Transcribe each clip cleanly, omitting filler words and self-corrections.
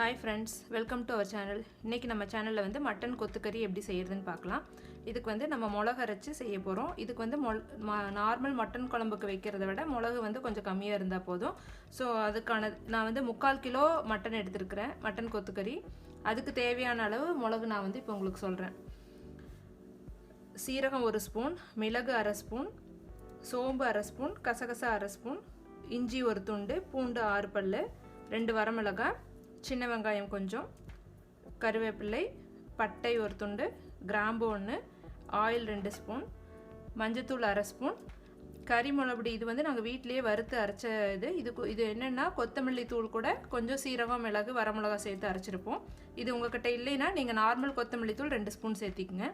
Hi friends, welcome to our channel. இன்னைக்கு நம்ம சேனல்ல வந்து மட்டன் கொத்து கறி எப்படி செய்யறதுன்னு பார்க்கலாம். இதுக்கு வந்து நம்ம மிளகு அரைச்சு செய்ய போறோம். இதுக்கு வந்து நார்மல் மட்டன் குழம்புக்கு வைக்கிறதை விட மிளகு வந்து கொஞ்சம் கம்மியா இருந்தா போதும். சோ அதுக்கான நான் வந்து 3/4 கிலோ மட்டன் எடுத்துக்கிறேன். மட்டன் கொத்து கறி. அதுக்கு தேவையான அளவு மிளகு நான் வந்து இப்போ உங்களுக்கு சொல்றேன். சீரகம் 1 ஸ்பூன், மிளகு 1/2 ஸ்பூன், சோம்பு 1/2 ஸ்பூன், கசகசா 1/2 ஸ்பூன், இஞ்சி 1 துண்டு, பூண்டு 6 பல்லு, 2 வரமிளகாய், சின்ன வெங்காயம் கொஞ்சம், கருவேப்பிலை, பட்டை 1 துண்டு, கிராம்பு 1, ஆயில் 2 ஸ்பூன், மஞ்சத்தூள் 1/2 ஸ்பூன், கறி மிளகுடி. இது வந்து நாங்கள் வீட்டிலேயே வறுத்து அரைச்ச இது என்னென்னா கொத்தமல்லி தூள் கூட கொஞ்சம் சீரகம், மிளகு, வரமிளகாய் சேர்த்து அரைச்சிருப்போம். இது உங்ககிட்ட இல்லைன்னா நீங்கள் நார்மல் கொத்தமல்லி தூள் 2 ஸ்பூன் சேர்த்திக்குங்க.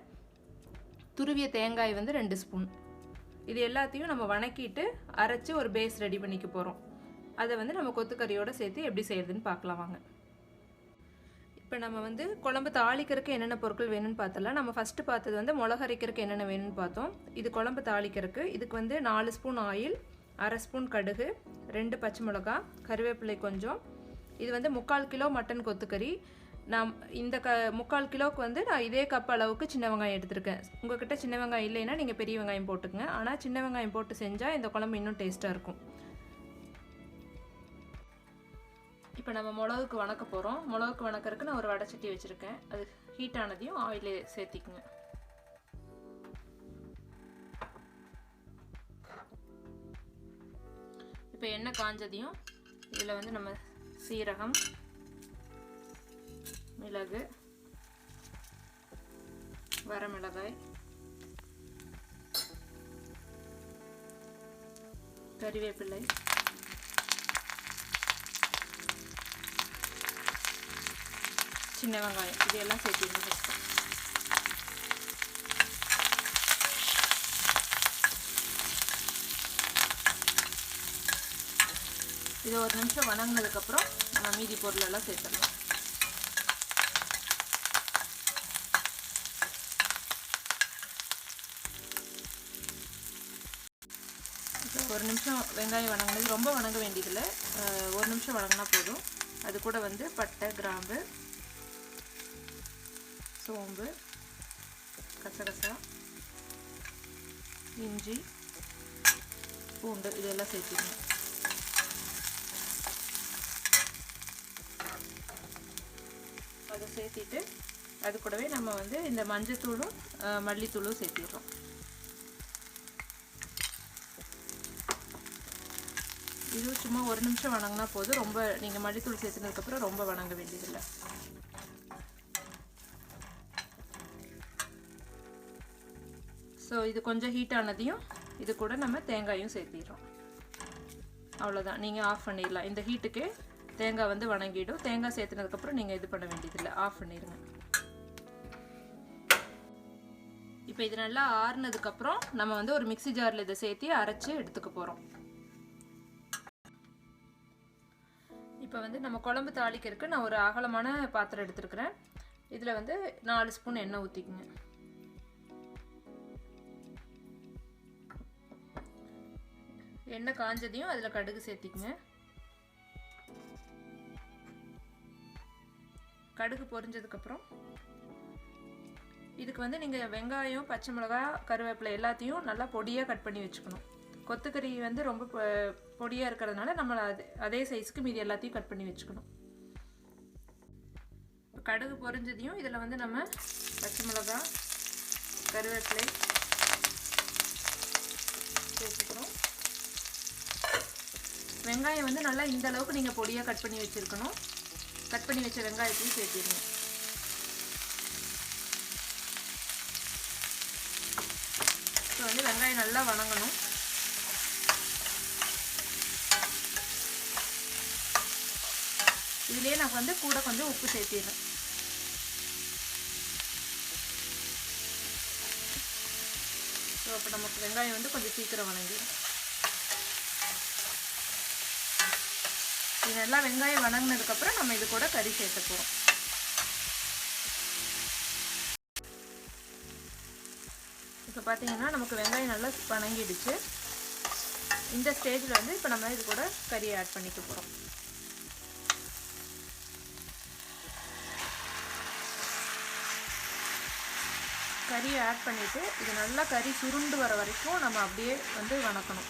துருவிய தேங்காய் வந்து 2 ஸ்பூன். இது எல்லாத்தையும் நம்ம வணக்கிட்டு அரைச்சி ஒரு பேஸ் ரெடி பண்ணிக்க போகிறோம். அதை வந்து நம்ம கொத்துக்கறியோடு சேர்த்து எப்படி செய்யறதுன்னு பார்க்கலாம் வாங்க. இப்போ நம்ம வந்து குழம்பு தாளிக்கிறதுக்கு என்னென்ன பொருட்கள் வேணும்னு பார்த்தலாம். நம்ம ஃபஸ்ட்டு பார்த்தது வந்து மிளகு அரைக்கிறதுக்கு என்னென்ன வேணும்னு பார்த்தோம். இது குழம்பு தாளிக்கிறதுக்கு இதுக்கு வந்து 4 ஸ்பூன் ஆயில், 1/2 ஸ்பூன் கடுகு, 2 பச்சை மிளகா, கருவேப்பிலை கொஞ்சம். இது வந்து 3/4 கிலோ மட்டன் கொத்துக்கறி. நான் இந்த 3/4 கிலோவுக்கு வந்து நான் இதே கப் அளவுக்கு சின்ன வெங்காயம் எடுத்திருக்கேன். உங்கள்கிட்ட சின்ன வெங்காயம் இல்லைன்னா நீங்கள் பெரிய வெங்காயம் போட்டுக்கங்க. ஆனால் சின்ன வெங்காயம் போட்டு செஞ்சால் இந்த குழம்பு இன்னும் டேஸ்ட்டாக இருக்கும். இப்போ நம்ம மிளகுக்கு வணக்க போகிறோம். மிளகுக்கு வணக்கிறதுக்கு நான் ஒரு வடைச்சட்டி வச்சுருக்கேன். அது ஹீட் ஆனதையும் ஆயிலே சேர்த்திக்குங்க. இப்போ எண்ணெய் காஞ்சதையும் இதில் வந்து நம்ம சீரகம், மிளகு, வரமிளகாய், கறிவேப்பிலை, சின்ன வெங்காயம் இதெல்லாம் சேர்த்துக்கணும். இது ஒரு நிமிஷம் வணங்கினதுக்கப்புறம் நம்ம மீதி பொருளெல்லாம் சேர்த்துடலாம். ஒரு நிமிஷம் வெங்காயம் வணங்கினது, ரொம்ப வணங்க வேண்டியதில்லை, ஒரு நிமிஷம் வணங்கினா போதும். அது கூட வந்து பட்டை, கிராம்பு, சோம்பு, கசகசா, இஞ்சி, பூண்டு இதெல்லாம் சேர்த்துக்கணும். அதை சேர்த்திட்டு அது கூடவே நம்ம வந்து இந்த மஞ்சத்தூளும் மல்லித்தூளும் சேர்த்திடுறோம். இது சும்மா ஒரு நிமிஷம் வணங்கினா போதும். ரொம்ப நீங்கள் மல்லித்தூள் சேர்த்துனதுக்கப்புறம் ரொம்ப வணங்க வேண்டியதில்லை. ஸோ இது கொஞ்சம் ஹீட் ஆனதையும் இது கூட நம்ம தேங்காயும் சேர்த்திடுறோம். அவ்வளோதான், நீங்கள் ஆஃப் பண்ணிடலாம். இந்த ஹீட்டுக்கு தேங்காய் வந்து வணங்கிடும். தேங்காய் சேர்த்துனதுக்கப்புறம் நீங்கள் இது பண்ண வேண்டியதில்லை, ஆஃப் பண்ணிடுங்க. இப்போ இது நல்லா ஆறுனதுக்கப்புறம் நம்ம வந்து ஒரு மிக்ஸி ஜாரில் இதை சேர்த்து அரைச்சி எடுத்துக்க போகிறோம். இப்போ வந்து நம்ம குழம்பு தாளிக்கிறதுக்கு நான் ஒரு அகலமான பாத்திரம் எடுத்துருக்கிறேன். இதில் வந்து 4 ஸ்பூன் எண்ணெய் ஊற்றிக்குங்க. எண்ணெய் காஞ்சதையும் அதில் கடுகு சேர்த்திக்குங்க. கடுகு பொரிஞ்சதுக்கப்புறம் இதுக்கு வந்து நீங்கள் வெங்காயம், பச்சை மிளகாய், கருவேப்பிலை எல்லாத்தையும் நல்லா பொடியாக கட் பண்ணி வச்சுக்கணும். கொத்துக்கறி வந்து ரொம்ப பொடியாக இருக்கிறதுனால நம்ம அதே சைஸுக்கு மீதி எல்லாத்தையும் கட் பண்ணி வச்சுக்கணும். கடுகு பொரிஞ்சதையும் இதில் வந்து நம்ம பச்சை மிளகாய், கருவேப்பிலை சேர்த்துக்கிறோம். வெங்காயம் வந்து நல்லா இந்த அளவுக்கு நீங்கள் பொடியாக கட் பண்ணி வச்சுருக்கணும். கட் பண்ணி வச்ச வெங்காயத்தையும் சேர்த்திடுங்க. ஸோ வந்து வெங்காயம் நல்லா வணங்கணும். இதுலேயே நான் வந்து கூட கொஞ்சம் உப்பு சேர்த்திடுறேன். ஸோ அப்போ நமக்கு வெங்காயம் வந்து கொஞ்சம் சீக்கிரம் வணங்கிடும். இது நல்லா வெங்காயம் வணங்கினதுக்கப்புறம் நம்ம இது கூட கறி சேர்த்த போகிறோம். இப்போ பார்த்தீங்கன்னா நமக்கு வெங்காயம் நல்லா வணங்கிடுச்சு. இந்த ஸ்டேஜில் வந்து இப்போ நம்ம இது கூட கறியை ஆட் பண்ணிக்க போகிறோம். கறியை ஆட் பண்ணிவிட்டு இது நல்லா கறி சுருண்டு வர வரைக்கும் நம்ம அப்படியே வந்து வணக்கணும்.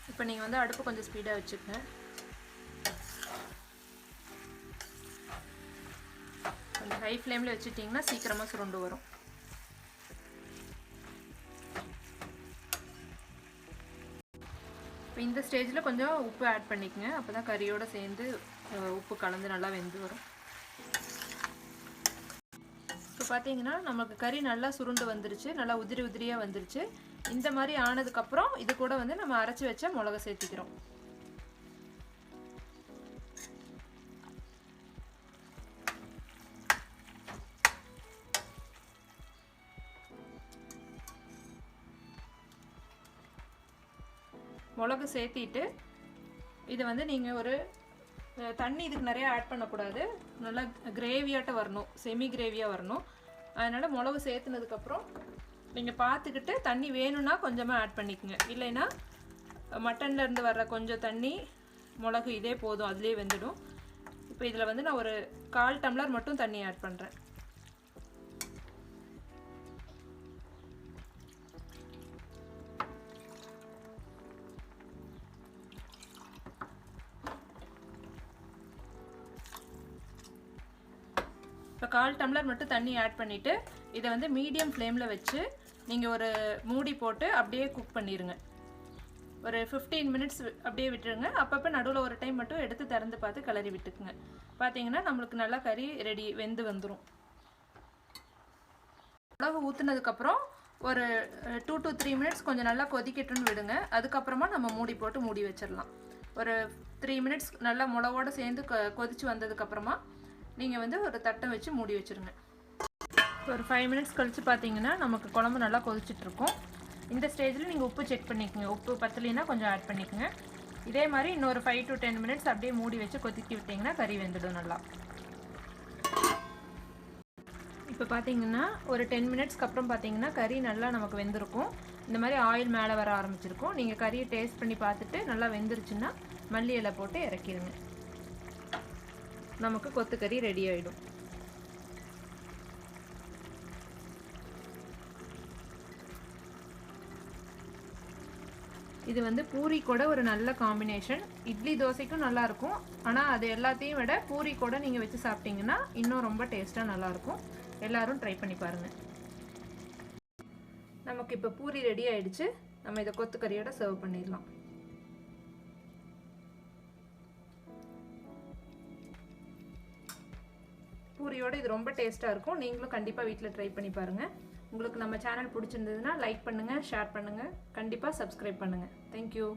இப்போ நீங்கள் வந்து அடுப்பு கொஞ்சம் ஸ்பீடாக வச்சுக்கங்க. கொஞ்சம் ஹை ஃப்ளேமில் வச்சுட்டிங்கன்னா சீக்கிரமாக சுருண்டு வரும். இப்போ இந்த ஸ்டேஜில் கொஞ்சம் உப்பு ஆட் பண்ணிக்கங்க. அப்போ தான் கறியோடு சேர்ந்து உப்பு கலந்து நல்லா வெந்து வரும். இப்போ பார்த்தீங்கன்னா நமக்கு கறி நல்லா சுருண்டு வந்துருச்சு, நல்லா உதிரி உதிரியாக வந்துருச்சு. இந்த மாதிரி ஆனதுக்கப்புறம் இது கூட வந்து நம்ம அரைச்சி வச்ச மிளகா சேர்த்திக்கிறோம். மிளகு சேர்த்திட்டு இதை வந்து நீங்கள் ஒரு தண்ணி இதுக்கு நிறையா ஆட் பண்ணக்கூடாது, நல்லா கிரேவியாட்ட வரணும், செமி கிரேவியாக வரணும். அதனால் மிளகு சேர்த்துனதுக்கப்புறம் நீங்கள் பார்த்துக்கிட்டு தண்ணி வேணும்னா கொஞ்சமாக ஆட் பண்ணிக்கோங்க. இல்லைன்னா மட்டன்லேருந்து வர்ற கொஞ்சம் தண்ணி மிளகு இதே போதும், அதுலேயே வெந்துடும். இப்போ இதில் வந்து நான் ஒரு 1/4 டம்ளர் மட்டும் தண்ணி ஆட் பண்ணுறேன். இப்போ 1/4 டம்ளர் மட்டும் தண்ணி ஆட் பண்ணிவிட்டு இதை வந்து மீடியம் ஃப்ளேமில் வச்சு நீங்கள் ஒரு மூடி போட்டு அப்படியே குக் பண்ணிடுங்க. ஒரு 15 மினிட்ஸ் அப்படியே விட்டுருங்க. அப்பப்போ நடுவில் ஒரு டைம் மட்டும் எடுத்து திறந்து பார்த்து கிளறி விட்டுக்குங்க. பார்த்தீங்கன்னா நம்மளுக்கு நல்லா கறி ரெடி வெந்து வந்துடும். மிளகு ஊற்றுனதுக்கப்புறம் ஒரு 2 to 3 மினிட்ஸ் கொஞ்சம் நல்லா கொதிக்கட்டுன்னு விடுங்க. அதுக்கப்புறமா நம்ம மூடி போட்டு மூடி வச்சிடலாம். ஒரு 3 மினிட்ஸ் நல்லா மிளகோடு சேர்ந்து கொதிச்சு வந்ததுக்கப்புறமா நீங்கள் வந்து ஒரு தட்டை வச்சு மூடி வச்சுருங்க. ஒரு 5 மினிட்ஸ் கழித்து பார்த்தீங்கன்னா நமக்கு குழம்பு நல்லா கொதிச்சிட்ருக்கும். இந்த ஸ்டேஜில் நீங்கள் உப்பு செக் பண்ணிக்கோங்க. உப்பு பத்தலைன்னா கொஞ்சம் ஆட் பண்ணிக்கோங்க. இதே மாதிரி இன்னொரு 5 to 10 மினிட்ஸ் அப்படியே மூடி வச்சு கொதிக்கி விட்டிங்கன்னா கறி வெந்துடும் நல்லா. இப்போ பார்த்தீங்கன்னா ஒரு 10 மினிட்ஸ்க்கு அப்புறம் பார்த்தீங்கன்னா கறி நல்லா நமக்கு வெந்திருக்கும். இந்த மாதிரி ஆயில் மேலே வர ஆரம்பிச்சிருக்கும். நீங்கள் கறியை டேஸ்ட் பண்ணி பார்த்துட்டு நல்லா வெந்துருச்சுன்னா மல்லி இலை போட்டு இறக்கிடுங்க. நமக்கு கொத்துக்கறி ரெடி ஆகிடும். இது வந்து பூரி கூட ஒரு நல்ல காம்பினேஷன். இட்லி தோசைக்கும் நல்லாயிருக்கும். ஆனால் அது எல்லாத்தையும் விட பூரி கூட நீங்கள் வச்சு சாப்பிட்டீங்கன்னா இன்னும் ரொம்ப டேஸ்ட்டாக நல்லாயிருக்கும். எல்லோரும் ட்ரை பண்ணி பாருங்கள். நமக்கு இப்போ பூரி ரெடி ஆகிடுச்சு. நம்ம இதை கொத்துக்கறியோட சர்வ் பண்ணிடலாம். பூரியோட இது ரொம்ப டேஸ்ட்டாக இருக்கும். நீங்களும் கண்டிப்பாக வீட்டில் ட்ரை பண்ணி பாருங்கள். உங்களுக்கு நம்ம சேனல் பிடிச்சிருந்ததுன்னா லைக் பண்ணுங்கள், ஷேர் பண்ணுங்கள், கண்டிப்பாக சப்ஸ்கிரைப் பண்ணுங்கள். தேங்க்யூ.